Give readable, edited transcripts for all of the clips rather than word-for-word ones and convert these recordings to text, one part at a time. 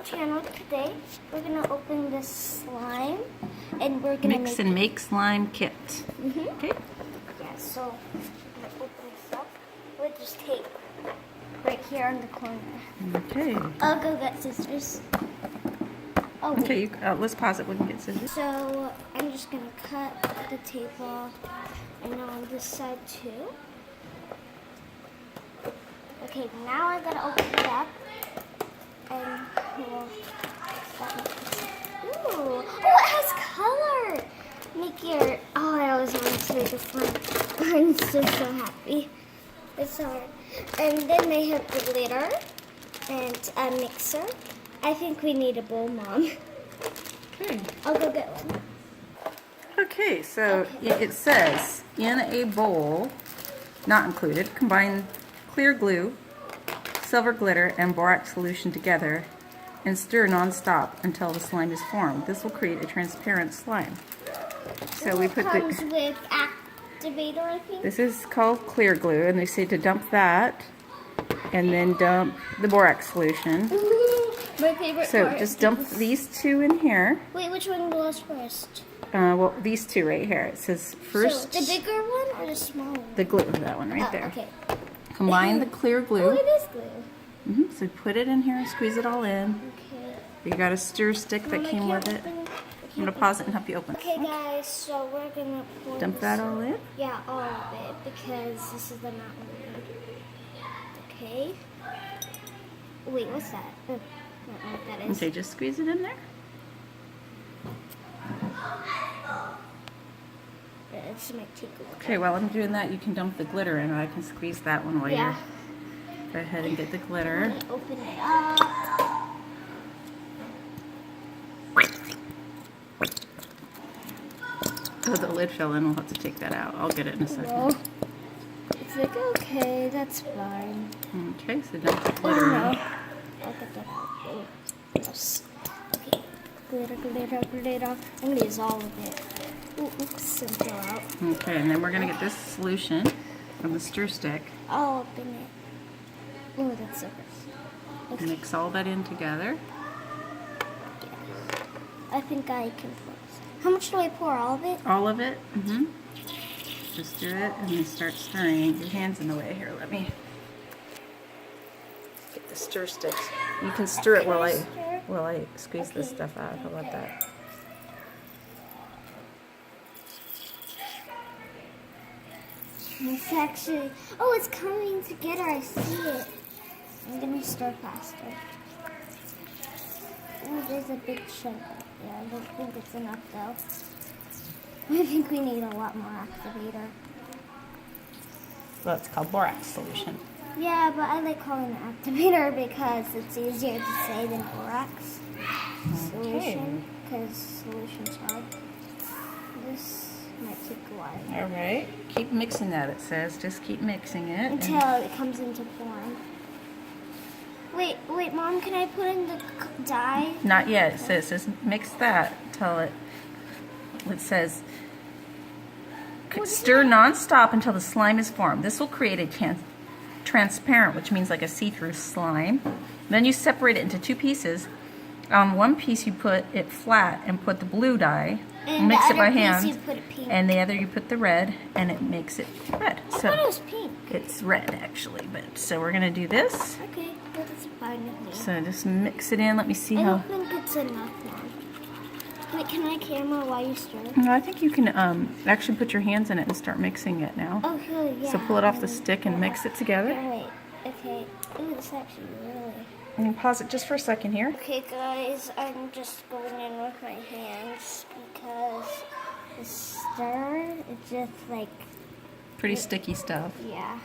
channel. Today we're gonna open this slime and we're gonna Mix and make slime kit. Okay. Yeah, so I'm gonna open this up with just tape right here on the corner. Okay. I'll go get scissors. Oh, wait. Okay, let's pause it. We can get scissors. So I'm just gonna cut the tape off and on this side too. Okay, now I'm gonna open it up and we'll start with ooh, oh, it has color! Make your, oh, I always wanted to make it fun. I'm so happy. It's hard. And then they have the glitter and a mixer. I think we need a bowl, Mom. Okay. I'll go get one. Okay, so it says, in a bowl, not included, combine clear glue, silver glitter, and borax solution together and stir non-stop until the slime is formed. This will create a transparent slime. So we put comes with activator, I think. This is called clear glue, and they say to dump that and then dump the borax solution. My favorite So part just dump these two in here. Wait, which one goes first? Well, these two right here. It says first So, the bigger one or the smaller one? the glue, that one right Oh, there. okay. Combine the clear Oh, glue. it is glue. So put it in here and squeeze it all in. Okay. You got a stir stick that Mom, I came can't with it. open I'm gonna pause it and help you open it. Okay, guys, so we're gonna pour Dump this- that all in. Yeah, all of it, because this is the amount we need. Okay. Wait, what's that? I don't know what that is. Okay, just squeeze it in there. It's my tickle. Okay, while I'm doing that, you can dump the glitter in, or I can squeeze that one while Yeah. you go ahead and get the glitter. Open it up. Oh, the lid fell in. We'll have to take that out. I'll get it in a second. No. It's like, okay, that's fine. Okay, so dump the Oh, glitter no. in. I'll get that out. Oh, yes. Okay. Glitter, glitter, glitter. I'm going to use all of it. Ooh, oops, and throw out. Okay, and then we're gonna get this solution from the stir stick. I'll open it. Oh, that's so gross. Okay. Mix all that in together. I think I can pour this. How much do I pour? All of it? All of it. Just do it and then start stirring. Your hand's in the way here. Let me get the stir sticks. You can stir it while I squeeze this Okay. stuff out. How about that? It's actually, oh, it's coming together. I see it. I'm gonna stir faster. Oh, there's a big chunk right there. I don't think it's enough though. I think we need a lot more activator. Well, it's called borax solution. Yeah, but I like calling it activator because it's easier to say than borax solution because solution's hard. This might take a while. All right. Keep mixing that. It says just keep mixing it Until it comes into form. Wait, Mom, can I put in the dye? Not yet. It says mix that until it says stir non-stop until the slime is formed. This will create a transparent, which means like a see-through slime. Then you separate it into two pieces. On one piece you put it flat and put the blue dye, And mix the it by other piece hand, you put it pink. and the other you put the red, and it makes it red. I thought it was pink. It's red actually, but so we're gonna do this. Okay, that's fine with me. So just mix it in. Let me see I how. don't think it's enough, Mom. Wait, can I camera while you stir? No, I think you can actually put your hands in it and start mixing it now. Oh, good, yeah. So pull it off the stick and mix it together. Wait, okay. Ooh, this actually really... And pause it just for a second here. Okay, guys, I'm just going in with my hands because the stir, it's just like, Pretty sticky stuff. yeah.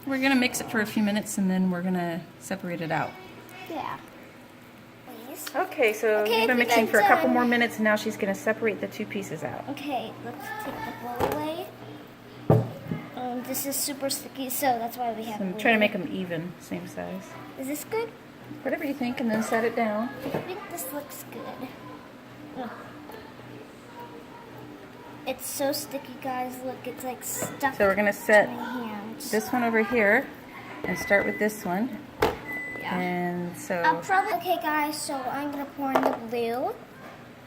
We're gonna mix it for a few minutes and then we're gonna separate it out. Yeah. Please. Okay, so Okay, you've I been think mixing I'm for a couple done. more minutes and now she's gonna separate the two pieces out. Okay, let's take the bowl away. This is super sticky, so that's why we have I'm glue. trying to make them even, same size. Is this good? Whatever you think, and then set it down. I think this looks good. Ugh. It's so sticky, guys. Look, it's like stuck So we're gonna to set my hands. this one over here and start with this one. Yeah. And so, Okay, guys, so I'm gonna pour in the blue.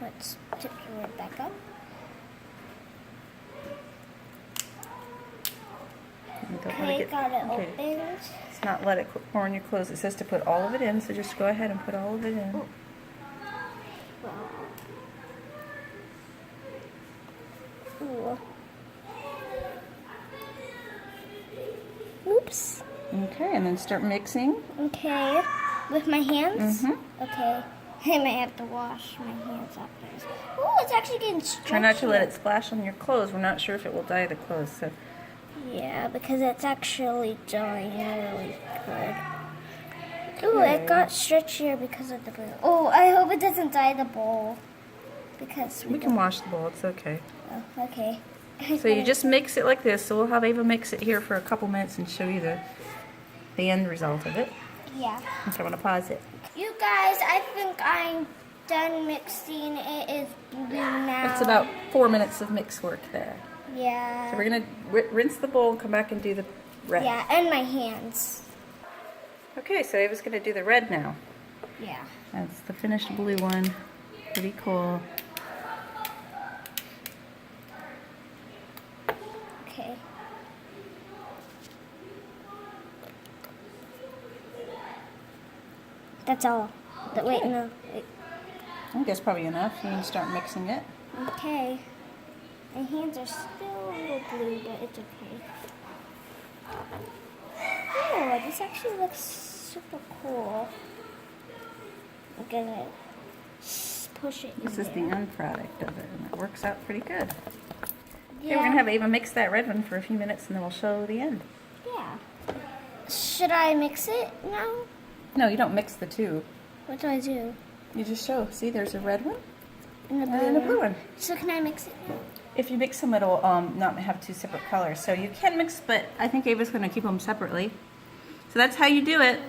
Let's tip your lid back up. you don't want to Okay, get, got it okay, opened. it's not let it pour in your clothes. It says to put all of it in, so just go ahead and put all of it in. Ooh. Ooh. Oops. Okay, and then start mixing. Okay. With my hands? Mm-hmm. Okay. I might have to wash my hands after. Oh, it's actually getting stretchy. Try not to let it splash on your clothes. We're not sure if it will dye the clothes, so. Yeah, because it's actually drying really good. Ooh, Okay. it got stretchier because of the blue. Oh, I hope it doesn't dye the bowl. Because We can wash the bowl, it's okay. Oh, okay. So you just mix it like this. So we'll have Ava mix it here for a couple minutes and show you the end result of it. Yeah. Okay, I'm gonna pause it. You guys, I think I'm done mixing. It is blue now. It's about 4 minutes of mix work there. Yeah. So we're gonna rinse the bowl and come back and do the red. Yeah, and my hands. Okay, so Ava's gonna do the red now. Yeah. That's the finished blue one. Pretty cool. Okay. That's all. Wait, no. Wait. I think that's probably enough. You can start mixing it. Okay. My hands are still a little blue, but it's okay. Oh, this actually looks super cool. I'm gonna push it in This is the there. end product of it, and it works out pretty good. Yeah. Okay, we're gonna have Ava mix that red one for a few minutes, and then we'll show the end. Yeah. Should I mix it now? No, you don't mix the two. What do I do? You just show. See, there's a red one And the and a blue one. So can I mix it now? If you mix them, it'll not have two separate colors. So you can mix, but I think Ava's going to keep them separately. So that's how you do it.